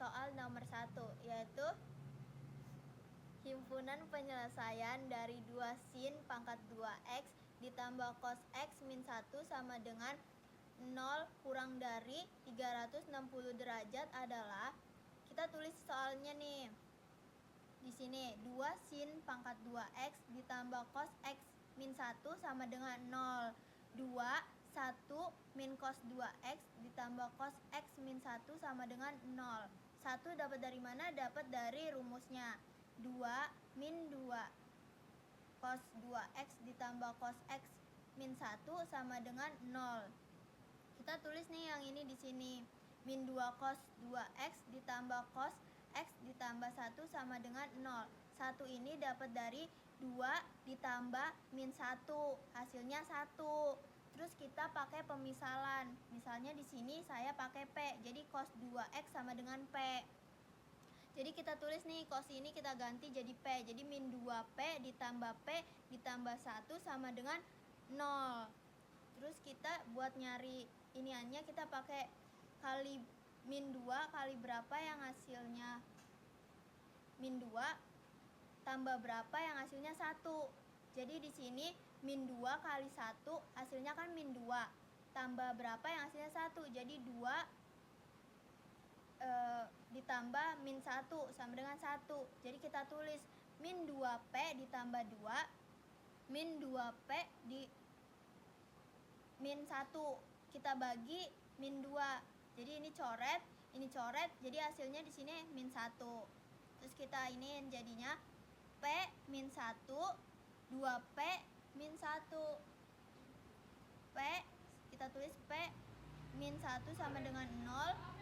soal nomor 1, yaitu himpunan penyelesaian dari 2 sin pangkat 2x ditambah cos x min 1 sama dengan 0 kurang dari 360 derajat adalah, kita tulis soalnya nih. Di sini 2 sin pangkat 2x ditambah cos x min 1 sama dengan 0. 2, 1 min cos 2x ditambah cos x min 1 sama dengan 0. 1 dapat dari mana? Dapat dari rumusnya. 2 min 2 cos 2x ditambah cos x min 1 sama dengan 0. Kita tulis nih yang ini di sini. Min 2 cos 2x ditambah cos x ditambah 1 sama dengan 0. 1 ini dapat dari 2 ditambah min 1. Hasilnya 1. Terus kita pakai pemisalan. Misalnya di sini saya pakai P. Jadi cos 2x sama dengan P. Jadi kita tulis nih, cos ini kita ganti jadi P. Jadi min 2P ditambah P ditambah 1 sama dengan 0. Terus kita buat nyari iniannya, kita pakai kali min 2 kali berapa yang hasilnya min 2 tambah berapa yang hasilnya 1. Jadi di sini min 2 kali 1 hasilnya kan min 2. Tambah berapa yang hasilnya 1. Jadi 2 ditambah min 1 sama dengan 1. Jadi kita tulis min 2P ditambah 2 min 2P di min 1 kita bagi min 2. Jadi ini coret, jadi hasilnya di sini min 1. Terus kita ini jadinya P min 1, 2P min 1. P kita tulis P min 1 sama dengan 0.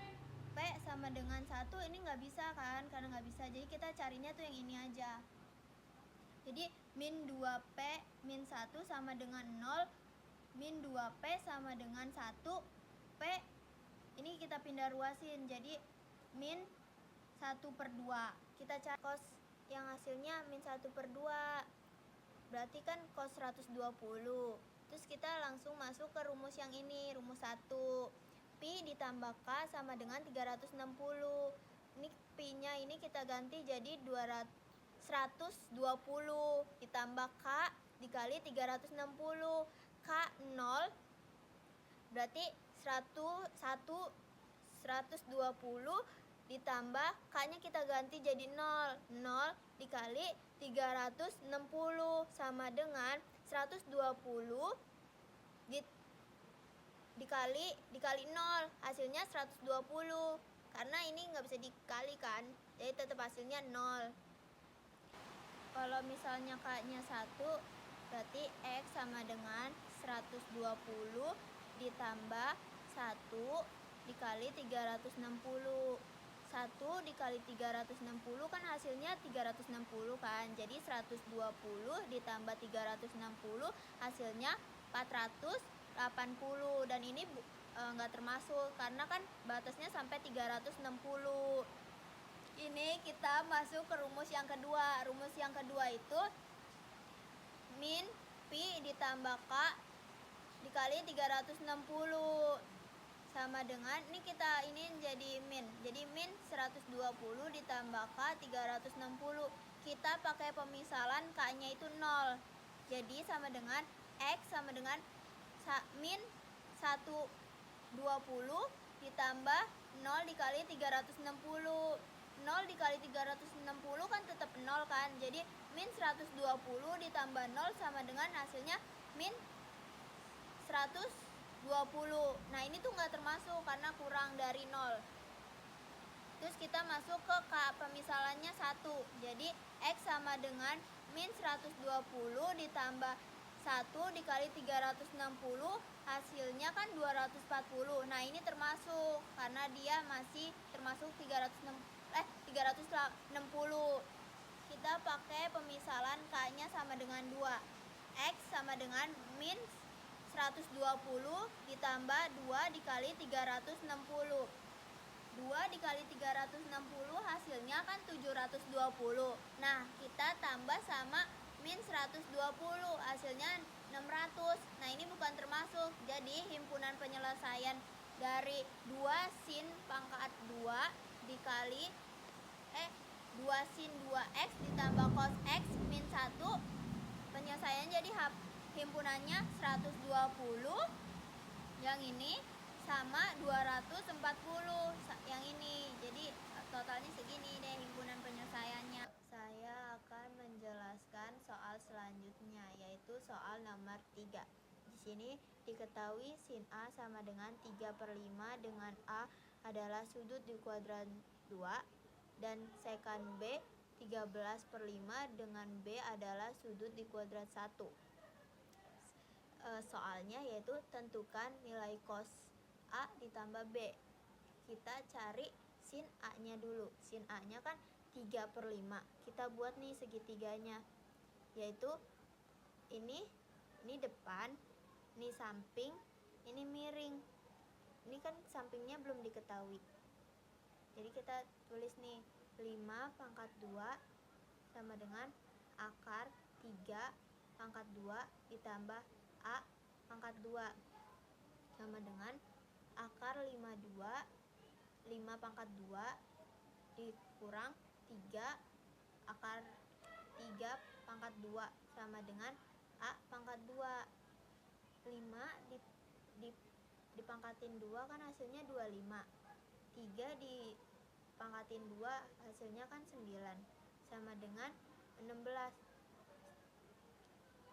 P sama dengan 1 ini nggak bisa kan, karena nggak bisa, jadi kita carinya tuh yang ini aja. Jadi min 2P min 1 sama dengan 0, min 2P sama dengan 1, P ini kita pindah ruasin jadi min 1/2. Kita cari cos yang hasilnya min 1/2, berarti kan cos 120. Terus kita langsung masuk ke rumus yang ini, rumus 1. Pi ditambah K sama dengan 360. Ini Pi-nya ini kita ganti jadi 120 ditambah K dikali 360. K 0 berarti 120 ditambah K-nya kita ganti jadi 0. 0 dikali 360 sama dengan 120 dikali 0, hasilnya 120. Karena ini nggak bisa dikali kan, jadi tetap hasilnya 0. Kalau misalnya K-nya 1, berarti X sama dengan 120 ditambah 1 dikali 360. 1 dikali 360 kan hasilnya 360 kan, jadi 120 ditambah 360 hasilnya 480, dan ini nggak termasuk karena kan batasnya sampai 360. Ini kita masuk ke rumus yang kedua. Rumus yang kedua itu min Pi ditambah K dikali 360 sama dengan, ini kita ini jadi min. Jadi min 120 ditambah K 360. Kita pakai pemisalan K-nya itu 0. Jadi sama dengan X sama dengan min 120 ditambah 0 dikali 360. 0 dikali 360 kan tetap 0 kan. Jadi min 120 ditambah 0 sama dengan hasilnya min 120. Nah ini tuh nggak termasuk karena kurang dari 0. Terus kita masuk ke K pemisalannya 1. Jadi X sama dengan min 120 ditambah 1 dikali 360, hasilnya kan 240. Nah ini termasuk karena dia masih termasuk 360. Kita pakai pemisalan K-nya sama dengan 2. X sama dengan min 120 ditambah 2 dikali 360. 2 dikali 360 hasilnya kan 720. Nah kita tambah sama min 120 hasilnya 600. Nah ini bukan termasuk. Jadi himpunan penyelesaian dari 2 sin pangkat 2 dikali 2 sin 2x ditambah cos x min 1. Penyelesaian jadi himpunannya 120 yang ini sama 240 yang ini. Jadi totalnya segini deh himpunan penyelesaiannya. Saya akan menjelaskan soal selanjutnya, yaitu soal nomor 3. Di sini diketahui sin A sama dengan 3/5 dengan A adalah sudut di kuadran 2 dan sekant B 13/5 dengan B adalah sudut di kuadran 1. Soalnya yaitu tentukan nilai cos A ditambah B. Kita cari sin A-nya dulu. Sin A-nya kan 3/5. Kita buat nih segitiganya, yaitu ini depan, ini samping, ini miring. Ini kan sampingnya belum diketahui. Jadi kita tulis nih 5/2 sama dengan akar 3/2 ditambah A/2 sama dengan akar 5/2 dikurang 3 akar 3/2 sama dengan A/2. 5 dipangkatin 2 kan hasilnya 25. 3 dipangkatin 2 hasilnya kan 9 sama dengan 16.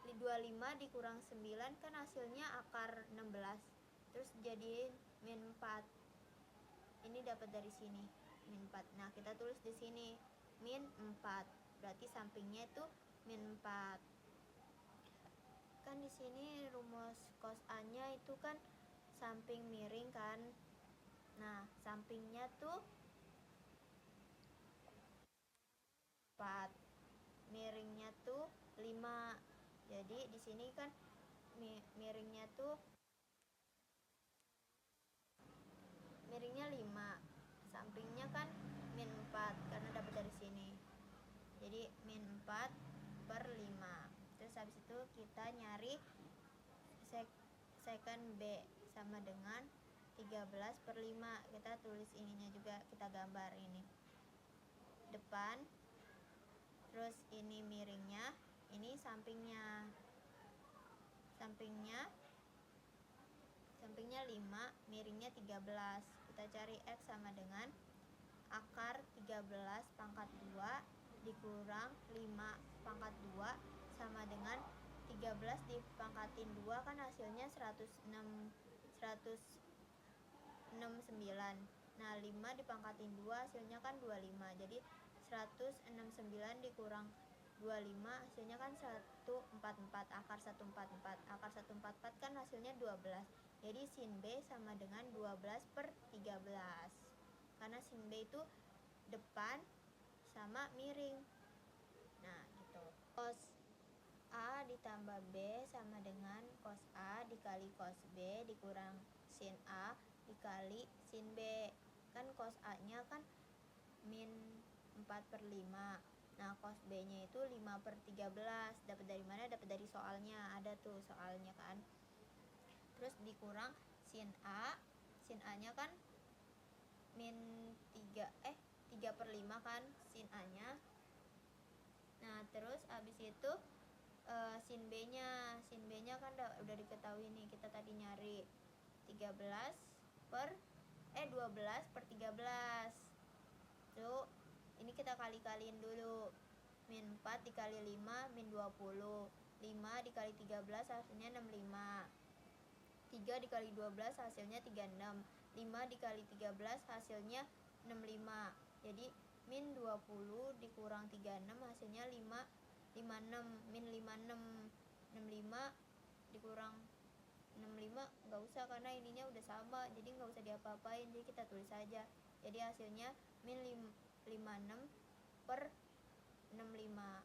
25 dikurang 9 kan hasilnya akar 16. Terus jadiin min 4. Ini dapat dari sini min 4. Nah, kita tulis di sini min 4. Berarti sampingnya itu min 4. Kan di sini rumus cos A-nya itu kan samping miring kan. Nah, sampingnya tuh 4. Miringnya tuh 5. Jadi di sini kan miringnya 5. Sampingnya kan min 4 karena dapat dari sini. Jadi min 4/5. Terus habis itu kita nyari sekant B sama dengan 13/5. Kita tulis ininya juga, kita gambar ini. Depan, terus ini miringnya, ini sampingnya. Sampingnya 5, miringnya 13. Kita cari X sama dengan akar 13/2 dikurang 5/2 sama dengan 13 dipangkatin 2 kan hasilnya 169. Nah, 5 dipangkatin 2 hasilnya kan 25. Jadi 169 dikurang 25 hasilnya kan 144. Akar 144. Akar 144 kan hasilnya 12. Jadi sin B sama dengan 12/13. Karena sin B itu depan sama miring. Nah, gitu. Cos A ditambah B sama dengan cos A dikali cos B dikurang sin A dikali sin B. Kan cos A-nya kan min 4/5. Nah, cos B-nya itu 5/13. Dapat dari mana? Dapat dari soalnya. Ada tuh soalnya kan. Terus dikurang sin A. Sin A-nya kan min 3/5 kan sin A-nya. Nah, terus habis itu sin B-nya kan udah diketahui nih, kita tadi nyari 12/13. Tuh, ini kita kali-kaliin dulu. Min 4 dikali 5 min 20. 5 dikali 13 hasilnya 65. 3 dikali 12 hasilnya 36. 5 dikali 13 hasilnya 65. Jadi min 20 dikurang 36 hasilnya 56. Min 56. 65 dikurang 65 nggak usah karena ininya udah sama, jadi nggak usah diapa-apain, jadi kita tulis saja. Jadi hasilnya min 56/65.